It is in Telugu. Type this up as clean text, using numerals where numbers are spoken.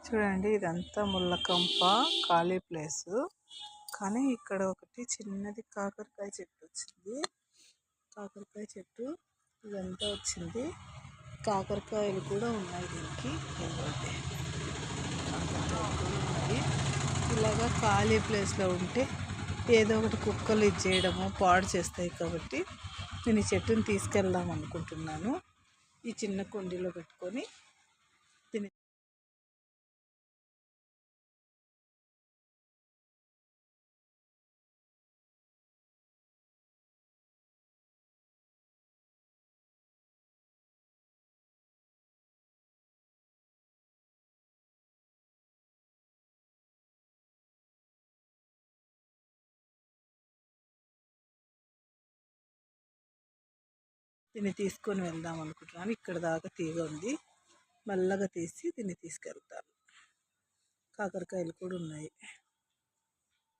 చూడండి, ఇదంతా ముళ్ళకంప ఖాళీ ప్లేసు. కానీ ఇక్కడ ఒకటి చిన్నది కాకరకాయ చెట్టు వచ్చింది. కాకరకాయ చెట్టు ఇదంతా వచ్చింది. కాకరకాయలు కూడా ఉన్నాయి దీనికి. కాకరకాయలు కూడా ఉన్నాయి. ఇలాగా ఖాళీ ప్లేస్లో ఉంటే ఏదో ఒకటి కుక్కలు ఇచ్చేయడము పాడు చేస్తాయి. కాబట్టి నేను ఈ చెట్టుని తీసుకెళ్దాం అనుకుంటున్నాను. ఈ చిన్న కుండీలో పెట్టుకొని దీన్ని తీసుకొని వెళ్దాం అనుకుంటున్నాను. ఇక్కడ దాకా తీగ ఉంది. మెల్లగా తీసి దీన్ని తీసుకెళ్తాను. కాకరకాయలు కూడా ఉన్నాయి.